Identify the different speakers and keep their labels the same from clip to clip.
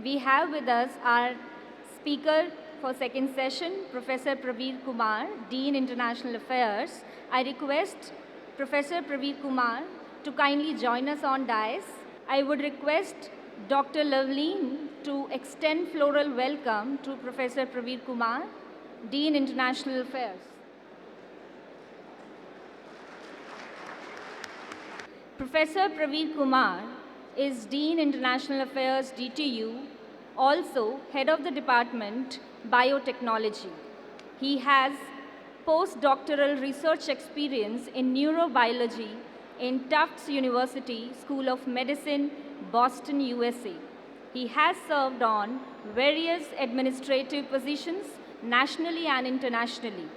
Speaker 1: we have with us our speaker for second session, Professor Praveer Kumar, Dean International Affairs. I request Professor Praveer Kumar to kindly join us on dais. I would request Dr. Loveleen to extend floral welcome to Professor Praveer Kumar, Dean International Affairs. Professor Praveer Kumar is Dean International Affairs DTU, also Head of the Department Biotechnology. He has postdoctoral research experience in neurobiology in Tufts University School of Medicine, Boston, USA. He has served on various administrative positions nationally and internationally,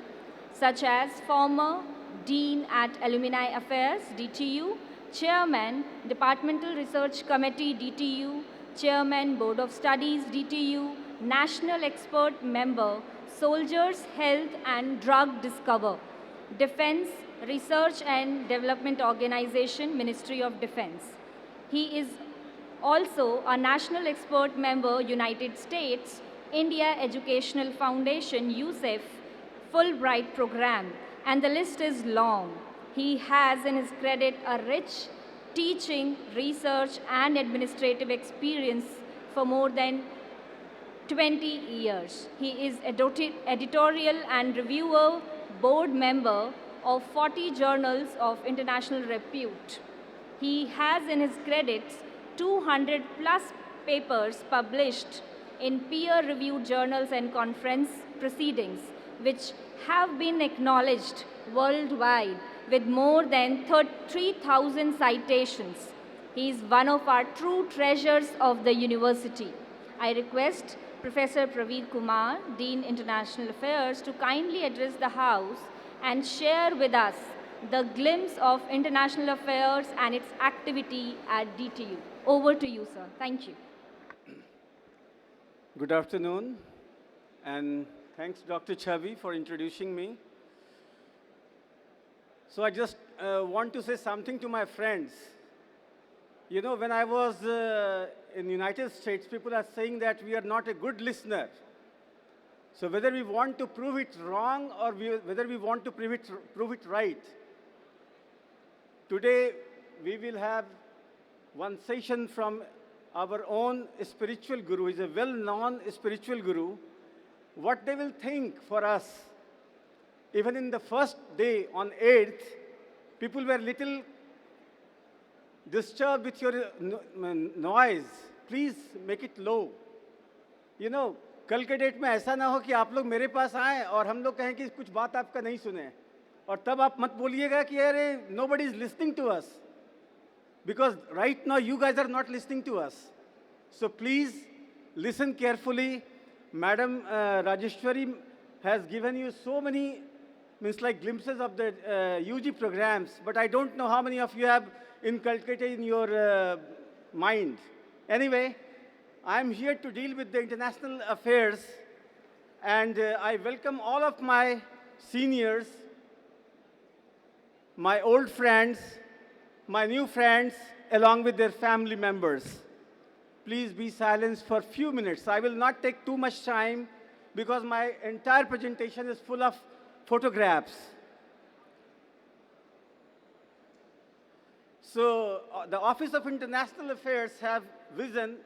Speaker 1: such as former Dean at Alumni Affairs, DTU, Chairman, Departmental Research Committee, DTU, Chairman, Board of Studies, DTU, National Expert Member, Soldiers' Health and Drug Discover, Defense Research and Development Organization, Ministry of Defense. He is also a National Expert Member, United States, India Educational Foundation, USEF, Fulbright Program, and the list is long. He has in his credit a rich teaching, research, and administrative experience for more than 20 years. He is editorial and reviewer, board member of 40 journals of international repute. He has in his credits 200 plus papers published in peer-reviewed journals and conference proceedings, which have been acknowledged worldwide with more than 3,000 citations. He is one of our true treasures of the university. I request Professor Praveer Kumar, Dean International Affairs, to kindly address the House and share with us the glimpse of international affairs and its activity at DTU. Over to you, sir. Thank you.
Speaker 2: Good afternoon, and thanks, Dr. Chavi, for introducing me. So I just want to say something to my friends. You know, when I was in the United States, people are saying that we are not a good listener. So whether we want to prove it wrong or whether we want to prove it right, today we will have one session from our own spiritual guru. He's a well-known spiritual guru. What they will think for us. Even in the first day on 8th, people were little disturbed with your noise. Please make it low. You know, कल के date में ऐसा ना हो कि आप लोग मेरे पास आएं और हम लोग कहें कि कुछ बात आपका नहीं सुने और तब आप मत बोलिएगा कि अरे nobody is listening to us, because right now you guys are not listening to us. So please listen carefully. Madam Rajeshwari has given you so many glimpses of the UG programs, but I don't know how many of you have inculcated in your mind. Anyway, I'm here to deal with the international affairs, and I welcome all of my seniors, my old friends, my new friends, along with their family members. Please be silent for a few minutes. I will not take too much time because my entire presentation is full of photographs. So the Office of International Affairs have vision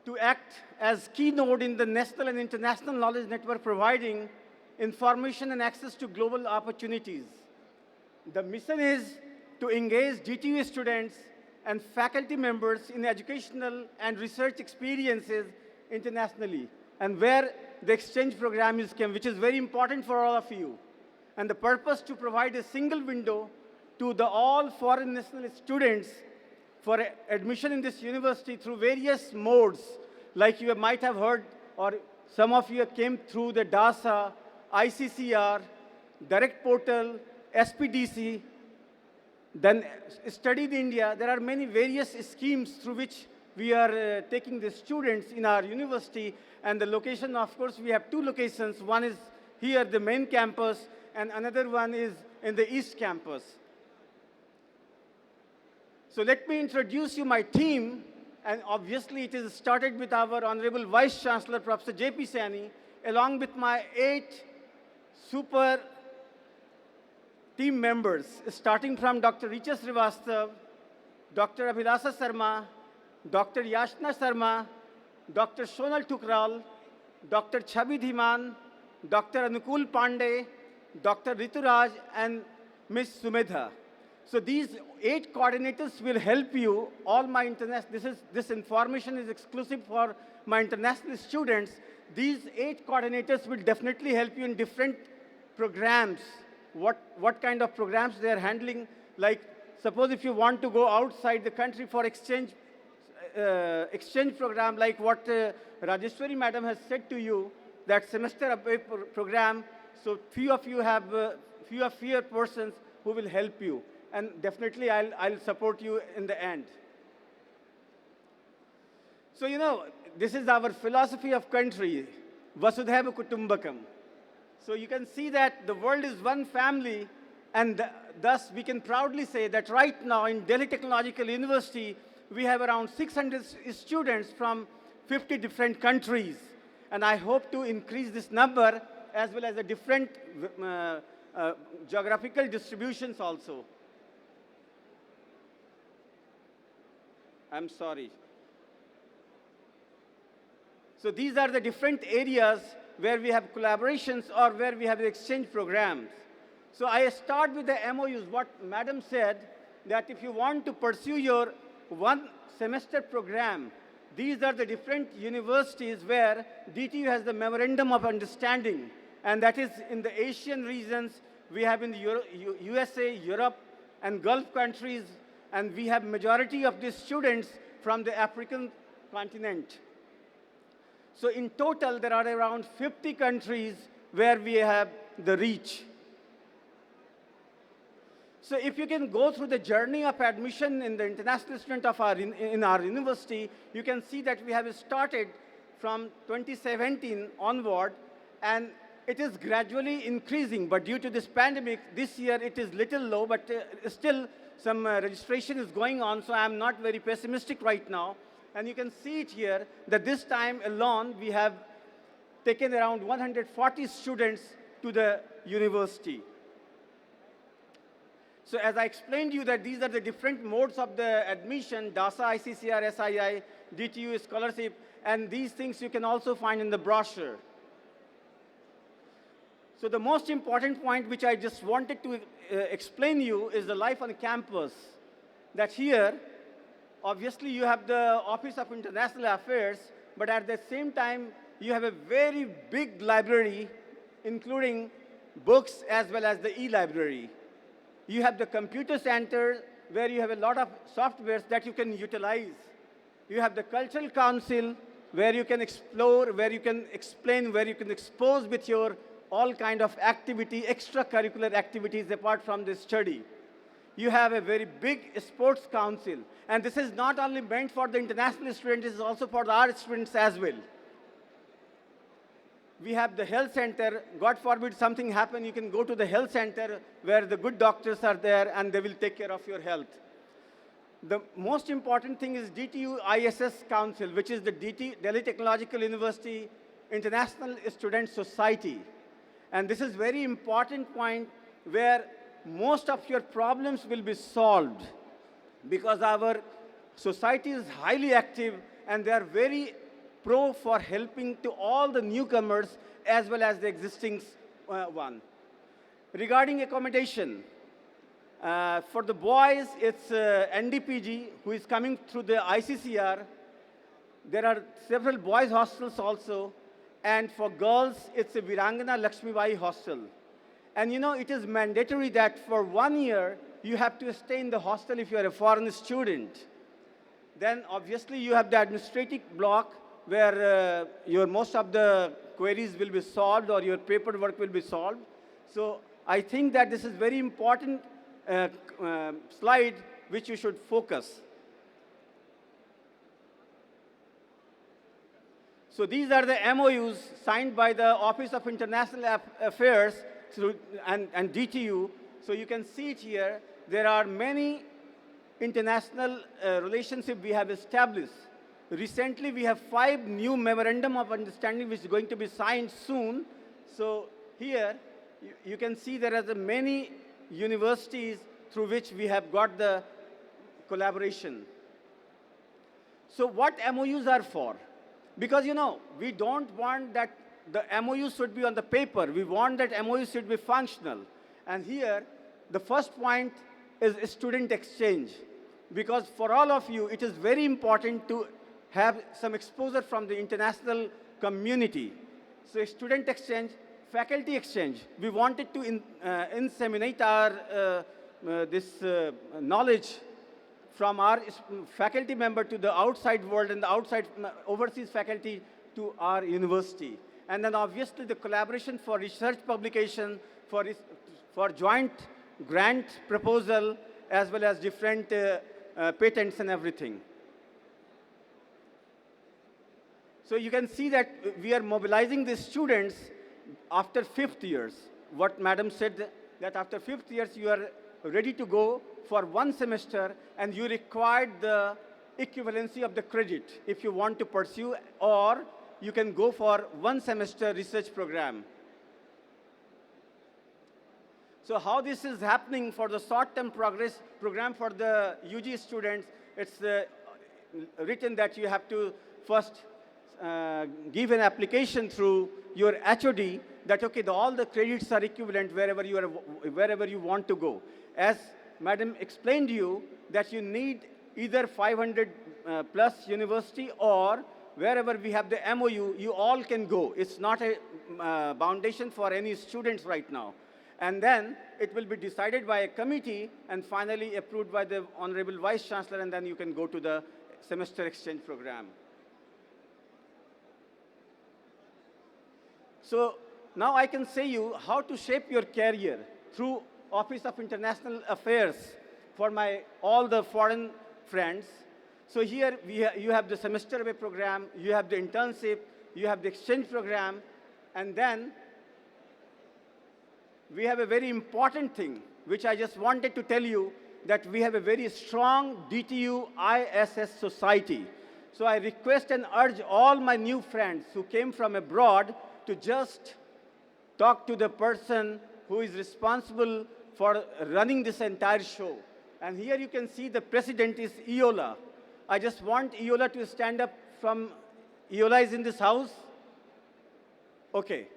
Speaker 2: to act as keynote in the national and international knowledge network, providing information and access to global opportunities. The mission is to engage DTU students and faculty members in educational and research experiences internationally, and where the exchange program is came, which is very important for all of you. And the purpose to provide a single window to all foreign national students for admission in this university through various modes, like you might have heard, or some of you came through the DASA, ICCR, Direct Portal, SPDC, then Study in India. There are many various schemes through which we are taking the students in our university. And the location, of course, we have two locations. One is here, the main campus, and another one is in the East Campus. So let me introduce you my team And obviously, it is started with our Honorable Vice Chancellor, Professor J.P. Saini, along with my 8 super team members, starting from Dr. Richa Srivastav, Dr. Abhilasa Sarma, Dr. Yashna Sarma, Dr. Sonal Tukral, Dr. Chabi Dhiman, Dr. Anukul Pandey, Dr. Rituraj, and Ms. Sumedha. So these 8 coordinators will help you. All my this information is exclusive for my international students. These 8 coordinators will definitely help you in different programs. What kind of programs they are handling? Like, suppose if you want to go outside the country for exchange program, like what Rajeshwari Madam has said to you, that semester away program. So few of your persons who will help you. And definitely I'll support you in the end. So, this is our philosophy of country, Vasudhaiva Kutumbakam. So you can see that the world is one family, and thus we can proudly say that right now in Delhi Technological University, we have around 600 students from 50 different countries. And I hope to increase this number as well as the different geographical distributions also. I'm sorry. So these are the different areas where we have collaborations or where we have exchange programs. So I start with the MOUs, what Madam said, that if you want to pursue your 1 semester program, these are the different universities where DTU has the Memorandum of Understanding, and that is in the Asian regions. We have in the USA, Europe, and Gulf countries, and we have majority of these students from the African continent. So in total, there are around 50 countries where we have the reach. So if you can go through the journey of admission in the international student of in our university, you can see that we have started from 2017 onward, and it is gradually increasing. But due to this pandemic, this year it is little low, but still some registration is going on, so I'm not very pessimistic right now. And you can see it here that this time alone, we have taken around 140 students to the university. So as I explained you that these are the different modes of the admission, DASA, ICCR, SII, DTU scholarship, and these things you can also find in the brochure. So the most important point which I just wanted to explain you is the life on campus. That here, obviously you have the Office of International Affairs, but at the same time, you have a very big library, including books as well as the e-library. You have the computer center, where you have a lot of softwares that you can utilize. You have the cultural council, where you can explore, where you can explain, where you can expose with your all kind of activity, extracurricular activities apart from the study. You have a very big sports council. And this is not only meant for the international students, it is also for our students as well. We have the health center. God forbid something happen, you can go to the health center where the good doctors are there and they will take care of your health. The most important thing is DTU ISS Council, which is the Delhi Technological University International Student Society. And this is very important point where most of your problems will be solved because our society is highly active and they are very pro for helping to all the newcomers as well as the existing one. Regarding accommodation, for the boys, it's NDPG who is coming through the ICCR. There are several boys' hostels also. And for girls, it's a Virangana Lakshmibai hostel. And it is mandatory that for 1 year, you have to stay in the hostel if you are a foreign student. Then obviously you have the administrative block where most of the queries will be solved or your paperwork will be solved. So I think that this is very important slide which you should focus. So these are the MOUs signed by the Office of International Affairs and DTU. So you can see it here. There are many international relationships we have established. recently we have 5 new memorandum of understanding which is going to be signed soon. So here you can see there are many universities through which we have got the collaboration. So what MOUs are for? Because we don't want that the MOU should be on the paper. We want that MOU should be functional. And here, the first point is student exchange. Because for all of you, it is very important to have some exposure from the international community. So student exchange, faculty exchange. We wanted to inseminate our knowledge from our faculty member to the outside world and the outside overseas faculty to our university. And then obviously the collaboration for research publication, for joint grant proposal, as well as different patents and everything. So you can see that we are mobilizing the students after 5th years. What madam said, that after 5th years you are ready to go for 1 semester and you require the equivalency of the credit if you want to pursue, or you can go for 1 semester research program. So how this is happening for the short-term progress program for the UG students, it's written that you have to first give an application through your HOD that, okay, all the credits are equivalent wherever you want to go. As madam explained to you, that you need either 500 plus university, or wherever we have the MOU, you all can go. It's not a foundation for any students right now. And then it will be decided by a committee and finally approved by the Honorable Vice Chancellor, and then you can go to the semester exchange program. So now I can say you how to shape your career through Office of International Affairs for all the foreign friends. So here you have the semester away program, you have the internship, you have the exchange program, and then we have a very important thing, which I just wanted to tell you, that we have a very strong DTU ISS society. So I request and urge all my new friends who came from abroad to just talk to the person who is responsible for running this entire show. And here you can see the president is Iola. I just want Iola to stand up from, Iola is in this house? Okay.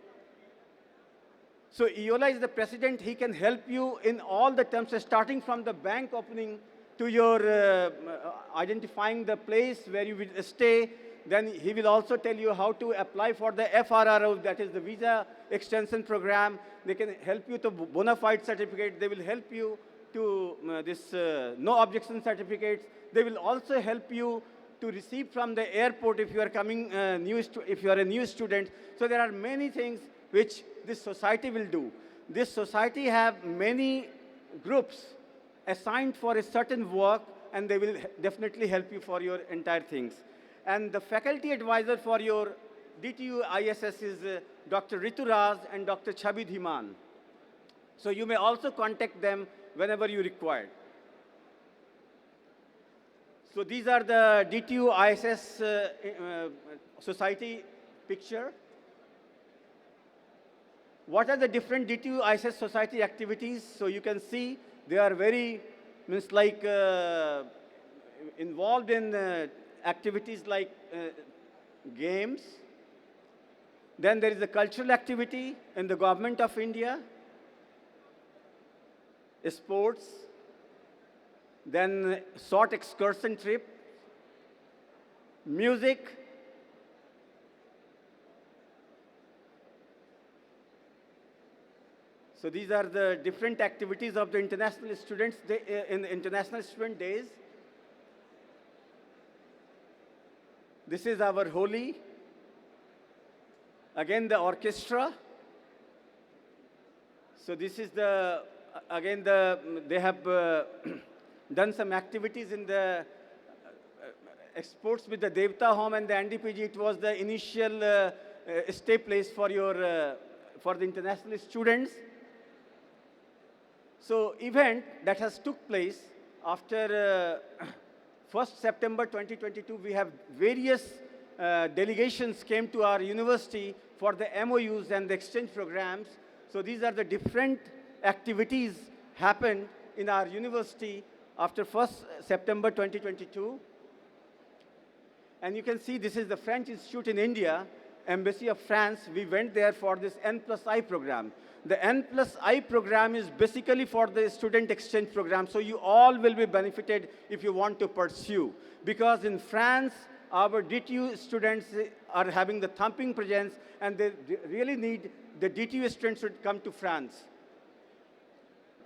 Speaker 2: So Iola is the president. He can help you in all the terms, starting from the bank opening to your identifying the place where you will stay. Then he will also tell you how to apply for the FRRO, that is the visa extension program. They can help you to bona fide certificate. They will help you to no objection certificates. They will also help you to receive from the airport if you are coming if you are a new student. So there are many things which this society will do. This society have many groups assigned for a certain work, and they will definitely help you for your entire things. And the faculty advisor for your DTU ISS is Dr. Rituraj and Dr. Chabi Dhiman. So you may also contact them whenever you require. So these are the DTU ISS society picture. What are the different DTU ISS society activities? So you can see they are very, involved in activities like games. Then there is a cultural activity in the government of India, sports, then short excursion trip, music, so these are the different activities of the international students in the International Student Days. This is our Holi. Again, the orchestra. So this is they have done some activities in the sports with the Devta home and the NDPG. It was the initial stay place for for the international students. So event that has took place after 1st September 2022, we have various delegations came to our university for the MOUs and the exchange programs. So these are the different activities happened in our university after 1st September 2022. And you can see this is the French Institute in India, Embassy of France. We went there for this N+I program. The N+I program is basically for the student exchange program, so you all will be benefited if you want to pursue. Because in France, our DTU students are having the thumping presence, and they really need the DTU students to come to France.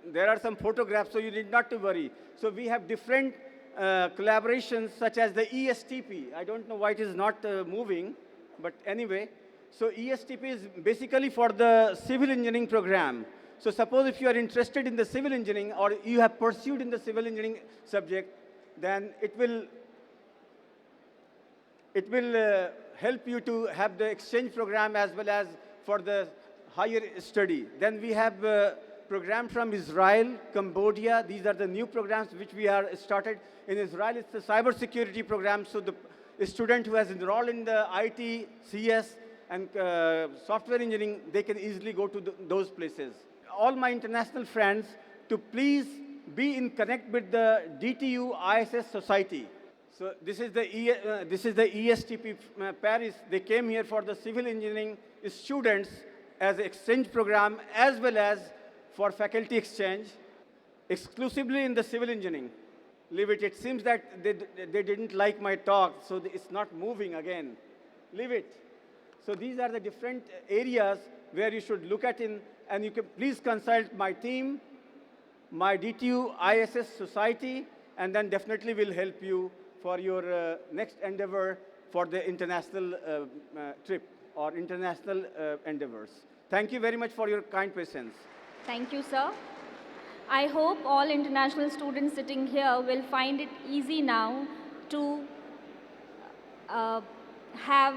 Speaker 2: There are some photographs, so you need not to worry. So we have different collaborations, such as the ESTP. I don't know why it is not moving, but anyway. So ESTP is basically for the civil engineering program. So suppose if you are interested in the civil engineering or you have pursued in the civil engineering subject, then it will help you to have the exchange program as well as for the higher study. Then we have a program from Israel, Cambodia. These are the new programs which we are started. In Israel, it's the cybersecurity program. So the student who has enrolled in the IT, CS, and software engineering, they can easily go to those places. All my international friends to please be in connect with the DTU ISS Society. So this is the ESTP Paris. They came here for the civil engineering students as an exchange program as well as for faculty exchange, exclusively in the civil engineering. Leave it. It seems that they didn't like my talk, so it's not moving again. Leave it. So these are the different areas where you should look at in, and you can please consult my team, my DTU ISS Society, and then definitely will help you for your next endeavor for the international trip or international endeavors. Thank you very much for your kind patience.
Speaker 1: Thank you, sir. I hope all international students sitting here will find it easy now to have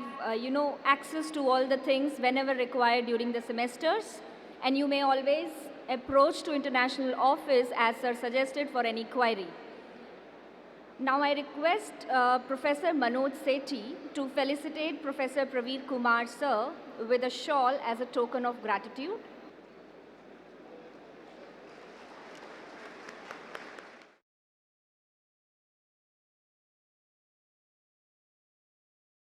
Speaker 1: access to all the things whenever required during the semesters, and you may always approach to international office as sir suggested for any query. Now I request Professor Manoj Sethi to felicitate Professor Praveer Kumar sir with a shawl as a token of gratitude.